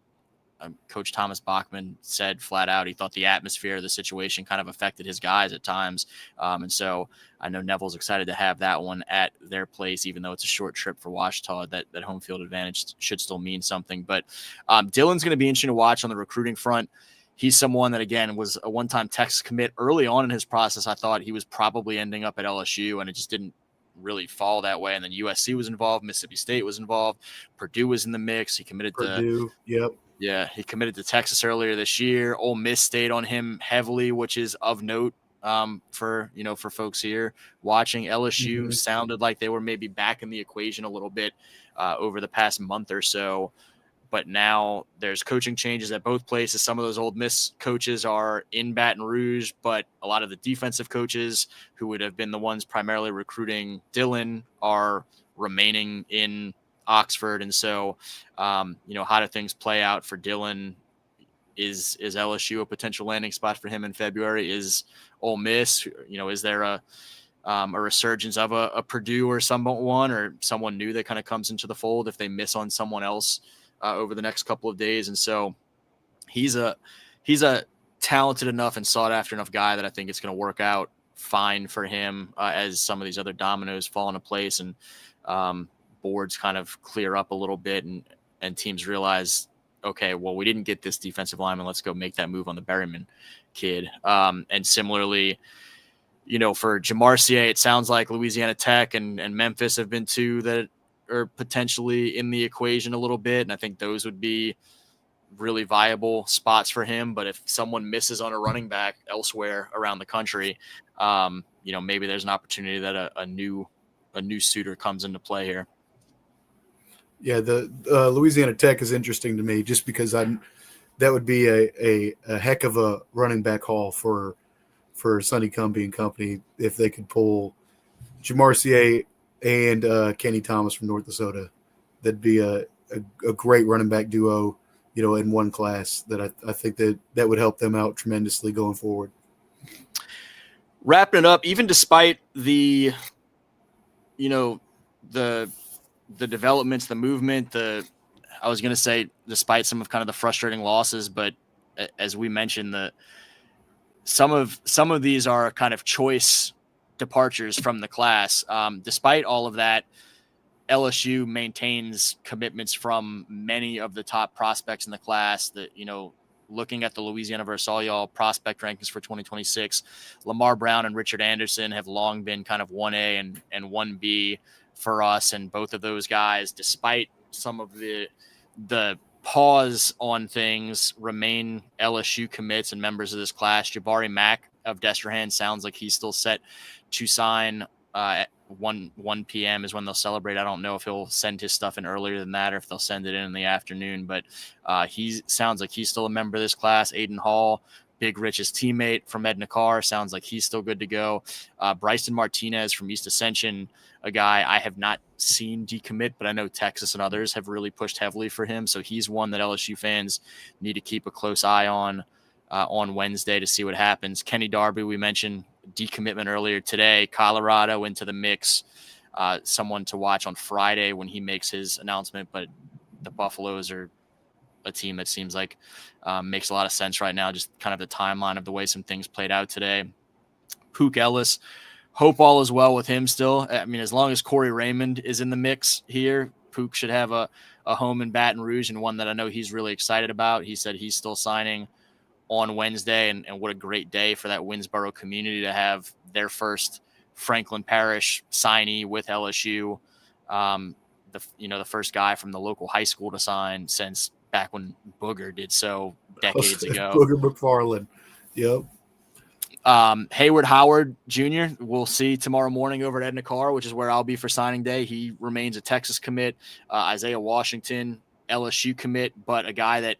Coach Thomas Bachman said flat out he thought the atmosphere of the situation kind of affected his guys at times. And so I know Neville's excited to have that one at their place, even though it's a short trip for Ouachita. That home field advantage should still mean something. But Dylan's going to be interesting to watch on the recruiting front. He's someone that, again, was a one-time Texas commit early on in his process. I thought he was probably ending up at LSU, and it just didn't really fall that way. And then USC was involved. Mississippi State was involved. Purdue was in the mix. He committed Purdue, yep. Yeah, he committed to Texas earlier this year. Ole Miss stayed on him heavily, which is of note for folks here watching. LSU sounded like they were maybe back in the equation a little bit over the past month or so. But now there's coaching changes at both places. Some of those Ole Miss coaches are in Baton Rouge, but a lot of the defensive coaches who would have been the ones primarily recruiting Dylan are remaining in Oxford. And so, how do things play out for Dylan? Is LSU a potential landing spot for him in February? Is Ole Miss, is there a resurgence of a Purdue or someone new that kind of comes into the fold if they miss on someone else over the next couple of days? And so he's a talented enough and sought after enough guy that I think it's going to work out fine for him as some of these other dominoes fall into place and boards kind of clear up a little bit and teams realize, okay, well, we didn't get this defensive lineman. Let's go make that move on the Berryman kid. And similarly, for Jamarcier, it sounds like Louisiana Tech and Memphis have been two that are potentially in the equation a little bit. And I think those would be really viable spots for him. But if someone misses on a running back elsewhere around the country, maybe there's an opportunity that a new suitor comes into play here. Yeah, the Louisiana Tech is interesting to me just because that would be a heck of a running back haul for Sonny Cumbie and company if they could pull Jamarcier and Kenny Thomas from North Dakota. That'd be a great running back duo, in one class that I think that would help them out tremendously going forward. Wrapping it up, even despite the developments, the movement, I was going to say despite some of kind of the frustrating losses, but as we mentioned, some of these are kind of choice departures from the class. Despite all of that, LSU maintains commitments from many of the top prospects in the class that, looking at the Louisiana Versal prospect rankings for 2026, Lamar Brown and Richard Anderson have long been kind of 1A and 1B for us. And both of those guys, despite some of the pause on things, remain LSU commits and members of this class. Jabari Mack of Destrehan sounds like he's still set to sign at 1 p.m. is when they'll celebrate. I don't know if he'll send his stuff in earlier than that or if they'll send it in the afternoon, but he sounds like he's still a member of this class. Aiden Hall, Big Rich's teammate from Edna Carr, sounds like he's still good to go. Bryson Martinez from East Ascension, a guy I have not seen decommit, but I know Texas and others have really pushed heavily for him. So he's one that LSU fans need to keep a close eye on Wednesday to see what happens. Kenny Darby, we mentioned decommitment earlier today. Colorado into the mix. Someone to watch on Friday when he makes his announcement, but the Buffaloes are a team that seems like makes a lot of sense right now, just kind of the timeline of the way some things played out today. Pook Ellis, hope all is well with him still. I mean, as long as Corey Raymond is in the mix here, Pook should have a home in Baton Rouge and one that I know he's really excited about. He said he's still signing on Wednesday, and what a great day for that Winsboro community to have their first Franklin Parish signee with LSU. The first guy from the local high school to sign since back when Booger did so decades ago. Booger McFarland. Yep. Hayward Howard Jr. we'll see tomorrow morning over at Edna Carr, which is where I'll be for signing day. He remains a Texas commit. Isaiah Washington, LSU commit, but a guy that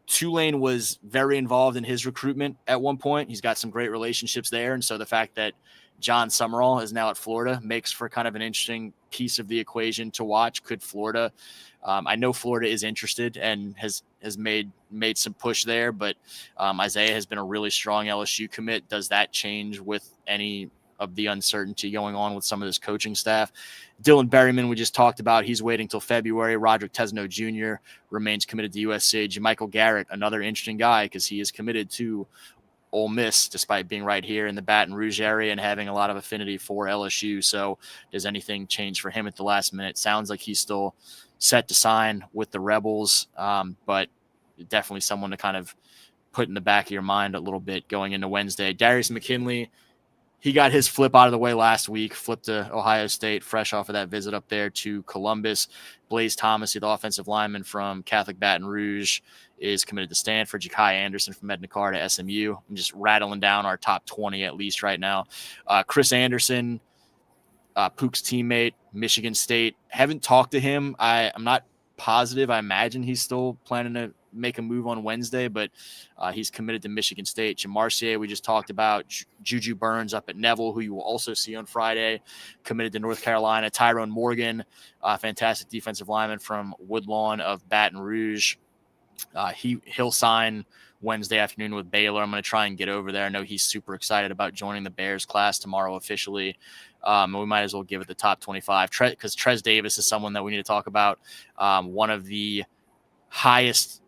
Tulane was very involved in his recruitment at one point. He's got some great relationships there. And so the fact that John Summerall is now at Florida makes for kind of an interesting piece of the equation to watch. Could Florida, I know Florida is interested and has made some push there, but Isaiah has been a really strong LSU commit. Does that change with any of the uncertainty going on with some of this coaching staff? Dylan Berryman, we just talked about, he's waiting till February. Roderick Tesno Jr. remains committed to USC. Jermichael Garrett, another interesting guy because he is committed to Ole Miss, despite being right here in the Baton Rouge area and having a lot of affinity for LSU. So does anything change for him at the last minute? Sounds like he's still set to sign with the Rebels, but definitely someone to kind of put in the back of your mind a little bit going into Wednesday. Darius McKinley, he got his flip out of the way last week, flipped to Ohio State, fresh off of that visit up there to Columbus. Blaze Thomas, the offensive lineman from Catholic Baton Rouge, is committed to Stanford. Ja'Kai Anderson from Edna Carr to SMU. I'm just rattling down our top 20 at least right now. Chris Anderson, Pook's teammate, Michigan State. Haven't talked to him. I'm not positive. I imagine he's still planning to make a move on Wednesday, but he's committed to Michigan State. Jamarcier, we just talked about. Juju Burns up at Neville, who you will also see on Friday, committed to North Carolina. Tyrone Morgan, fantastic defensive lineman from Woodlawn of Baton Rouge. He'll sign Wednesday afternoon with Baylor. I'm going to try and get over there. I know he's super excited about joining the Bears class tomorrow officially. We might as well give it the top 25 because Trez Davis is someone that we need to talk about. One of the highest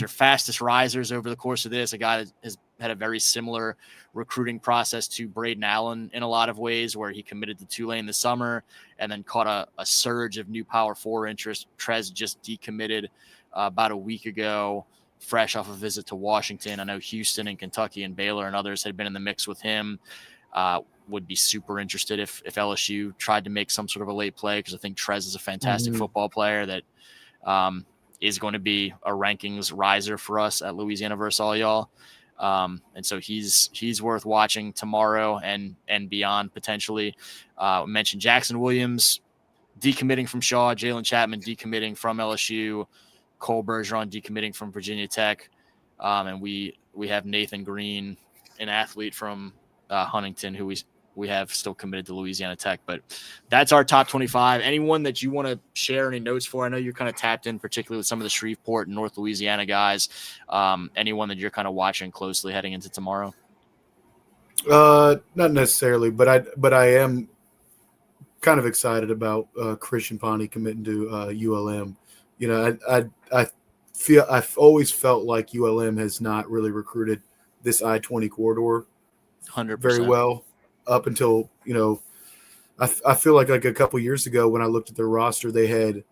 or fastest risers over the course of this, a guy that has had a very similar recruiting process to Braden Allen in a lot of ways, where he committed to Tulane this summer and then caught a surge of new Power 4 interest. Trez just decommitted about a week ago, fresh off a visit to Washington. I know Houston and Kentucky and Baylor and others had been in the mix with him. Would be super interested if LSU tried to make some sort of a late play, because I think Trez is a fantastic football player that is going to be a rankings riser for us at Louisiana versus all y'all. And so he's worth watching tomorrow and beyond potentially. We mentioned Jackson Williams decommitting from Shaw, Jalen Chapman decommitting from LSU, Cole Bergeron decommitting from Virginia Tech. And we have Nathan Green, an athlete from Huntington, who we have still committed to Louisiana Tech. But that's our top 25. Anyone that you want to share any notes for? I know you're kind of tapped in, particularly with some of the Shreveport and North Louisiana guys. Anyone that you're kind of watching closely heading into tomorrow? Not necessarily, but I am kind of excited about Christian Pawnee committing to ULM. You know, I've always felt like ULM has not really recruited this I-20 corridor 100% very well up until, you know, I feel like a couple years ago when I looked at their roster, they had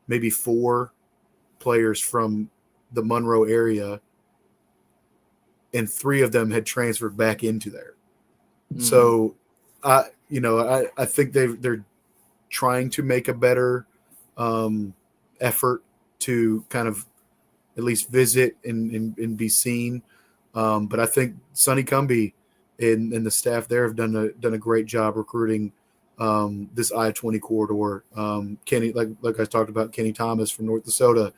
maybe 4 players from the Monroe area, and 3 of them had transferred back into there. So, I think they're trying to make a better effort to kind of at least visit and be seen. But I think Sonny Cumbie and the staff there have done a great job recruiting this I-20 corridor. Kenny, like I talked about, Kenny Thomas from North Dakota,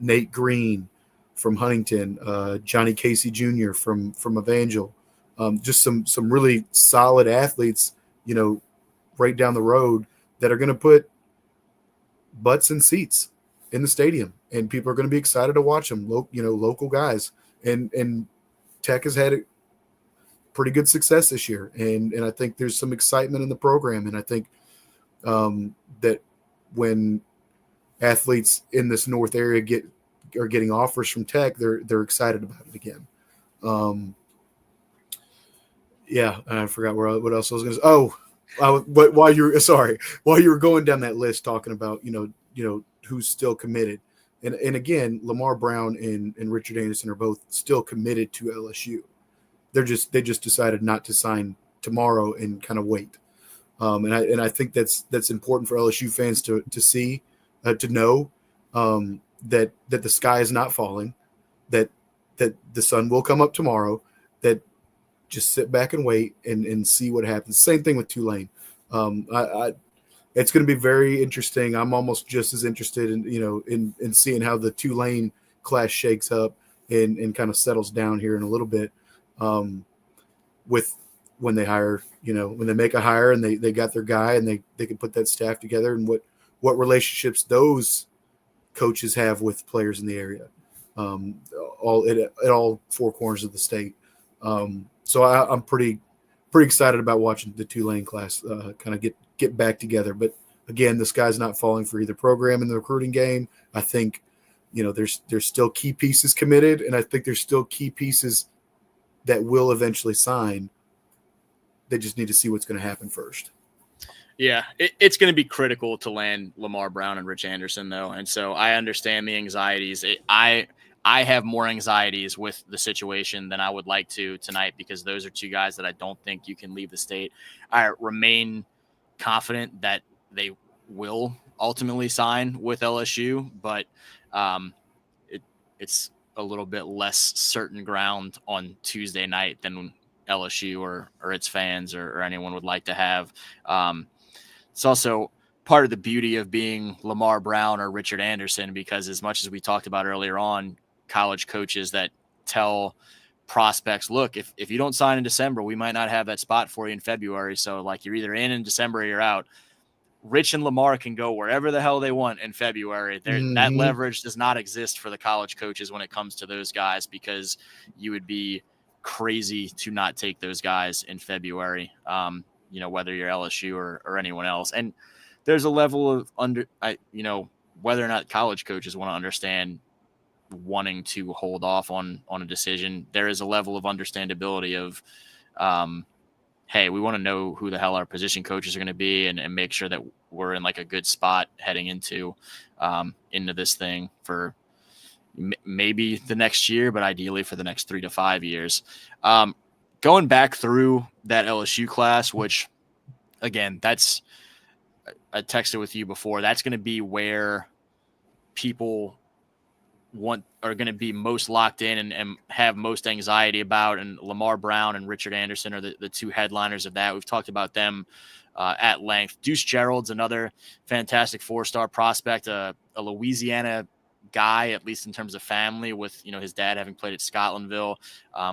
Nate Green from Huntington, Johnny Casey Jr. from Evangel. Just some really solid athletes, you know, right down the road that are going to put butts in seats in the stadium, and people are going to be excited to watch them. Local guys, and Tech has had pretty good success this year, and I think there's some excitement in the program, and I think that when athletes in this North area are getting offers from Tech, they're excited about it again. Yeah, I forgot what else I was going to say. But while you were going down that list talking about, you know, who's still committed, And again, Lamar Brown and Richard Anderson are both still committed to LSU. They just decided not to sign tomorrow and kind of wait. And I think that's important for LSU fans to see, to know, that the sky is not falling, that the sun will come up tomorrow, that just sit back and wait and see what happens. Same thing with Tulane. It's going to be very interesting. I'm almost just as interested in seeing how the Tulane class shakes up and kind of settles down here in a little bit, with when they hire, when they make a hire and they got their guy and they can put that staff together, and what relationships those coaches have with players in the area, all at all four corners of the state. So I'm pretty excited about watching the Tulane class kind of get back together. But again, the sky's not falling for either program in the recruiting game. I think, there's still key pieces committed, and I think there's still key pieces that will eventually sign. They just need to see what's going to happen first. Yeah, it's going to be critical to land Lamar Brown and Rich Anderson, though. And so I understand the anxieties. I have more anxieties with the situation than I would like to tonight, because those are two guys that I don't think you can leave the state. I remain confident that they will ultimately sign with LSU, but it's a little bit less certain ground on Tuesday night than LSU or its fans or anyone would like to have. It's also part of the beauty of being Lamar Brown or Richard Anderson, because as much as we talked about earlier on, college coaches that tell prospects, look, if you don't sign in December, we might not have that spot for you in February. So like, you're either in December or you're out. Rich and Lamar can go wherever the hell they want in February. That leverage does not exist for the college coaches when it comes to those guys, because you would be crazy to not take those guys in February, whether you're LSU or anyone else. And there's a level of whether or not college coaches want to understand wanting to hold off on a decision. There is a level of understandability of, hey, we want to know who the hell our position coaches are going to be and make sure that we're in like a good spot heading into this thing for maybe the next year, but ideally for the next 3 to 5 years. Going back through that LSU class, which again, I texted with you before, that's going to be where people are going to be most locked in and have most anxiety about. And Lamar Brown and Richard Anderson are the two headliners of that. We've talked about them at length. Deuce Gerald's another fantastic 4-star prospect, a Louisiana guy, at least in terms of family, with his dad having played at Scotlandville,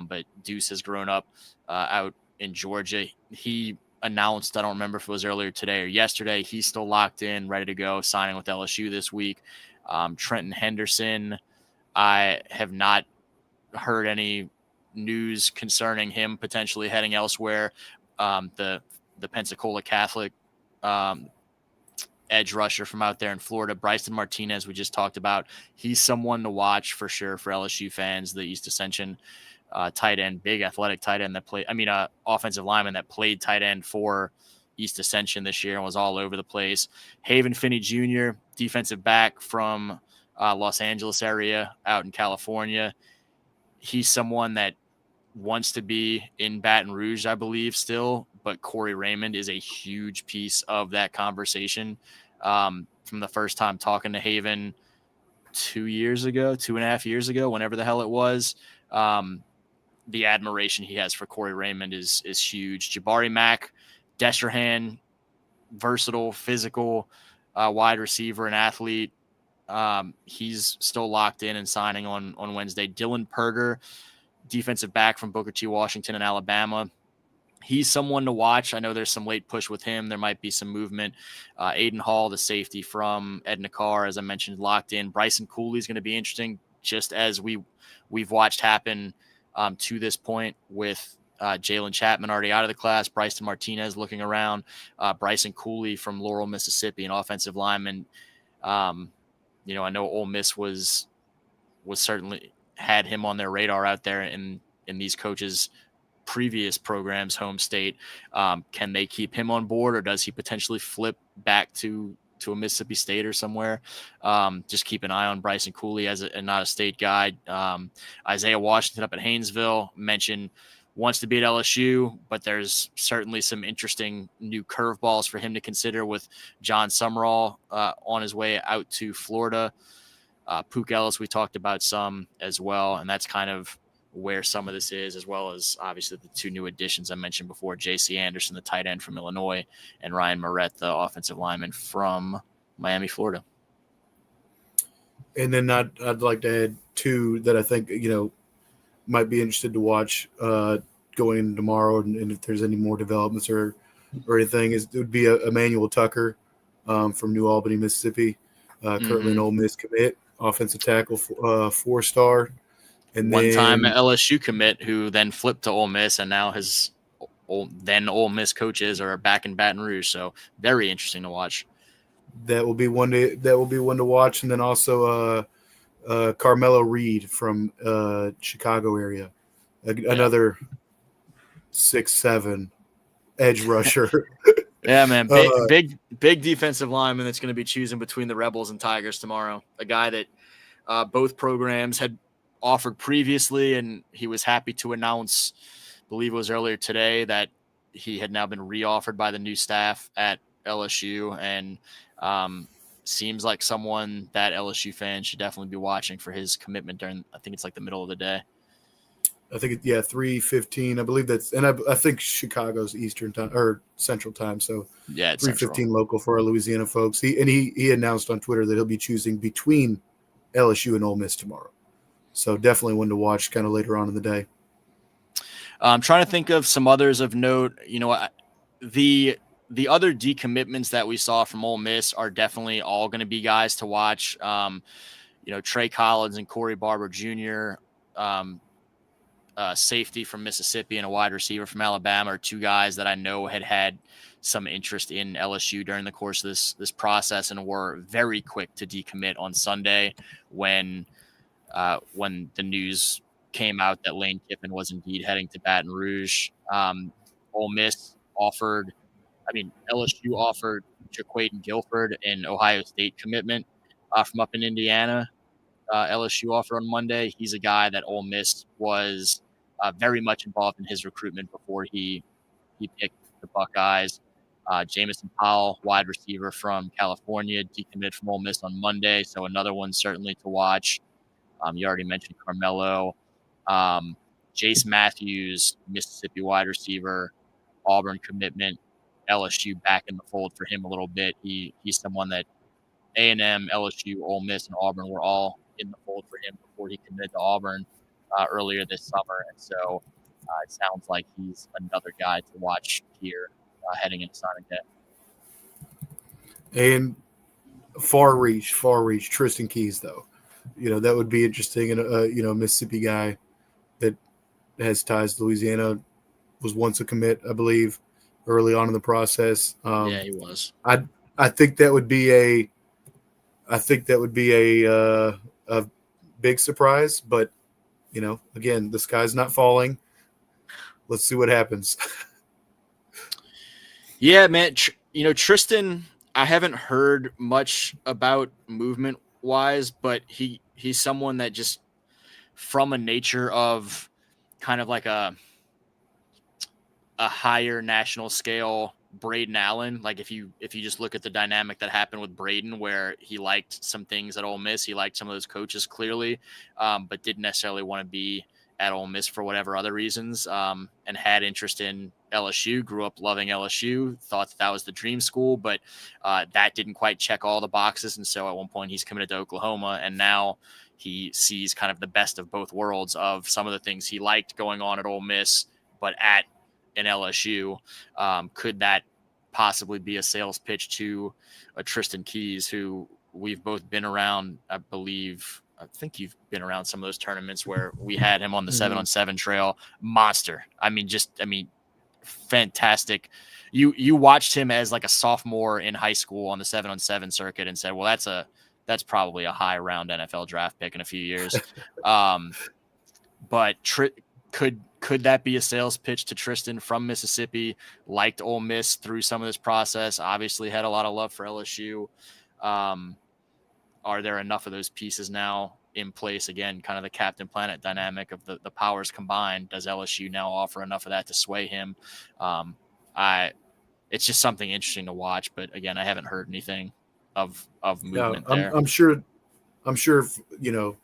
but Deuce has grown up out in Georgia. He announced, I don't remember if it was earlier today or yesterday, he's still locked in, ready to go, signing with LSU this week. Trenton Henderson, I have not heard any news concerning him potentially heading elsewhere. The Pensacola Catholic edge rusher from out there in Florida, Bryson Martinez, we just talked about. He's someone to watch for sure for LSU fans. The East Ascension tight end, big athletic tight end offensive lineman that played tight end for East Ascension this year and was all over the place. Haven Finney Jr., defensive back from Los Angeles area out in California. He's someone that wants to be in Baton Rouge, I believe, still, but Corey Raymond is a huge piece of that conversation. From the first time talking to Haven 2.5 years ago, whenever the hell it was, the admiration he has for Corey Raymond is huge. Jabari Mack, Destrehan, versatile, physical wide receiver and athlete. He's still locked in and signing on Wednesday. Dylan Perger, defensive back from Booker T. Washington in Alabama. He's someone to watch. I know there's some late push with him. There might be some movement. Aiden Hall, the safety from Edna Carr, as I mentioned, locked in. Bryson Cooley is going to be interesting, just as we've watched happen to this point with Jalen Chapman already out of the class, Bryson Martinez looking around, Bryson Cooley from Laurel, Mississippi, an offensive lineman. I know Ole Miss was certainly had him on their radar out there in these coaches' previous programs, home state. Can they keep him on board, or does he potentially flip back to to a Mississippi State or somewhere. Just keep an eye on Bryson Cooley as a not a state guy. Isaiah Washington up at Haynesville mentioned wants to be at LSU, but there's certainly some interesting new curveballs for him to consider with John Summerall on his way out to Florida. Pook Ellis, we talked about some as well, and that's kind of where some of this is, as well as obviously the two new additions I mentioned before, J.C. Anderson, the tight end from Illinois, and Ryan Moret, the offensive lineman from Miami, Florida. And then I'd like to add two that I think, might be interested to watch going into tomorrow, and if there's any more developments or anything, it would be Emmanuel Tucker from New Albany, Mississippi, currently an Ole Miss commit, offensive tackle, 4-star. And one-time LSU commit who then flipped to Ole Miss, and now his then Ole Miss coaches are back in Baton Rouge. So very interesting to watch. That will be one to watch, and then also Carmelo Reed from Chicago area, another 6'7" edge rusher. Yeah, man, big defensive lineman that's going to be choosing between the Rebels and Tigers tomorrow. A guy that both programs had offered previously, and he was happy to announce, I believe it was earlier today, that he had now been reoffered by the new staff at LSU, and seems like someone that LSU fans should definitely be watching for his commitment during, I think it's like the middle of the day. I think 3:15. I believe that's, and I think Chicago's Eastern time or Central time. So yeah, it's 3:15 local for our Louisiana folks. He announced on Twitter that he'll be choosing between LSU and Ole Miss tomorrow. So definitely one to watch kind of later on in the day. I'm trying to think of some others of note. The other decommitments that we saw from Ole Miss are definitely all going to be guys to watch. Trey Collins and Corey Barber Jr., safety from Mississippi and a wide receiver from Alabama are two guys that I know had some interest in LSU during the course of this process and were very quick to decommit on Sunday when the news came out that Lane Kiffin was indeed heading to Baton Rouge. Ole Miss LSU offered Jaquaden Guilford an Ohio State commitment from up in Indiana. LSU offer on Monday. He's a guy that Ole Miss was very much involved in his recruitment before he picked the Buckeyes. Jamison Powell, wide receiver from California, decommitted from Ole Miss on Monday, so another one certainly to watch. You already mentioned Carmelo. Jace Matthews, Mississippi wide receiver, Auburn commitment. LSU back in the fold for him a little bit. He's someone that A&M, LSU, Ole Miss, and Auburn were all in the fold for him before he committed to Auburn earlier this summer. And so it sounds like he's another guy to watch here heading into Sonic Day. And far reach, Tristan Keys, though. That would be interesting. And, a Mississippi guy that has ties to Louisiana was once a commit, I believe, early on in the process. Yeah, he was. I think that would be a big surprise, but again, the sky's not falling. Let's see what happens. Yeah, man. Tristan, I haven't heard much about movement wise, but he's someone that just from a nature of kind of like a higher national scale Braden Allen. Like if you just look at the dynamic that happened with Braden, where he liked some things at Ole Miss, he liked some of those coaches clearly, but didn't necessarily want to be at Ole Miss for whatever other reasons, and had interest in LSU, grew up loving LSU, thought that was the dream school, but that didn't quite check all the boxes. And so at one point he's committed to Oklahoma, and now he sees kind of the best of both worlds of some of the things he liked going on at Ole Miss, but at an LSU. Could that possibly be a sales pitch to a Tristan Keys, who we've both been around? I think you've been around some of those tournaments where we had him on the 7-on-7 trail. Monster. Fantastic. You watched him as like a sophomore in high school on the 7-on-7 circuit and said, well, that's probably a high round NFL draft pick in a few years. But Could that be a sales pitch to Tristan from Mississippi? Liked Ole Miss through some of this process. Obviously had a lot of love for LSU. Are there enough of those pieces now in place? Again, kind of the Captain Planet dynamic of the powers combined. Does LSU now offer enough of that to sway him? It's just something interesting to watch. But again, I haven't heard anything of movement there. I'm sure, you know,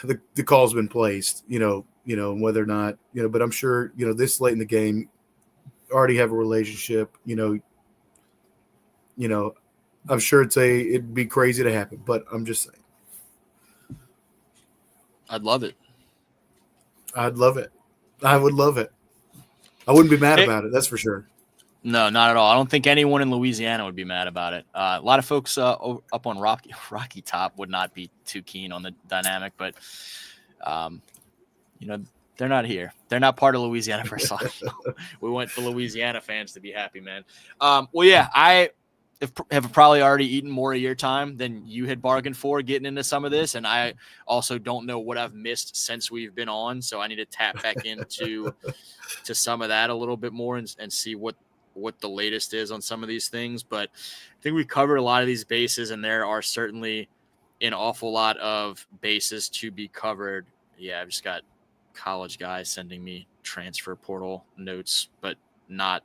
the call's been placed, you know, whether or not, you know, but I'm sure, you know, this late in the game, already have a relationship, you know, I'm sure it'd be crazy to happen, but I'm just saying. I'd love it. I'd love it. I would love it. I wouldn't be mad about it. That's for sure. No, not at all. I don't think anyone in Louisiana would be mad about it. A lot of folks up on Rocky Top would not be too keen on the dynamic, but you know, they're not here. They're not part of Louisiana for us. We want the Louisiana fans to be happy, man. Well, yeah, I have probably already eaten more of your time than you had bargained for getting into some of this, and I also don't know what I've missed since we've been on, so I need to tap back into some of that a little bit more and see what the latest is on some of these things. But I think we covered a lot of these bases, and there are certainly an awful lot of bases to be covered. Yeah, I've just got college guys sending me transfer portal notes, but not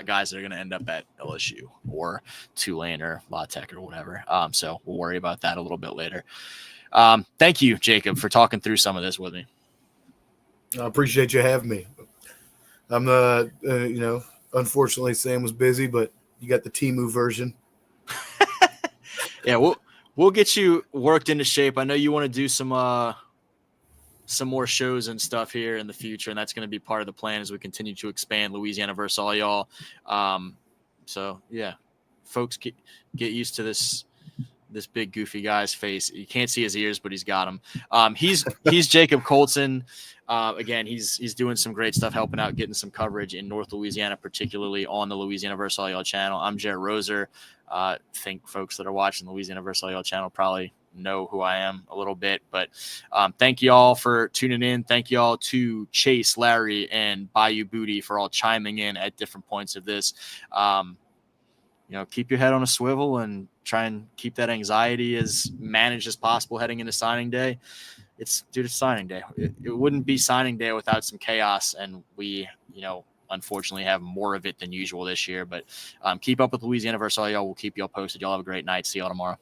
guys that are going to end up at LSU or Tulane or La Tech or whatever. So we'll worry about that a little bit later. Thank you, Jacob, for talking through some of this with me. I appreciate you having me. I'm you know, unfortunately Sam was busy, but you got the Temu version. Yeah, we'll get you worked into shape. I know you want to do some more shows and stuff here in the future, and that's going to be part of the plan as we continue to expand Louisiana versus all y'all. So yeah, folks, get used to this big goofy guy's face. You can't see his ears, but he's got them. He's Jacob Coltson. Again, he's doing some great stuff, helping out, getting some coverage in North Louisiana, particularly on the Louisiana versus all y'all channel. I'm Jerit Roser. Think folks that are watching the Louisiana versus all y'all channel probably know who I am a little bit, but thank you all for tuning in. Thank you all to Chase, Larry, and Bayou Booty for all chiming in at different points of this. You know, keep your head on a swivel and try and keep that anxiety as managed as possible heading into signing day. It's signing day. It wouldn't be signing day without some chaos, and we, you know, unfortunately have more of it than usual this year. But keep up with Louisiana versus all y'all. We'll keep y'all posted. Y'all have a great night. See y'all tomorrow.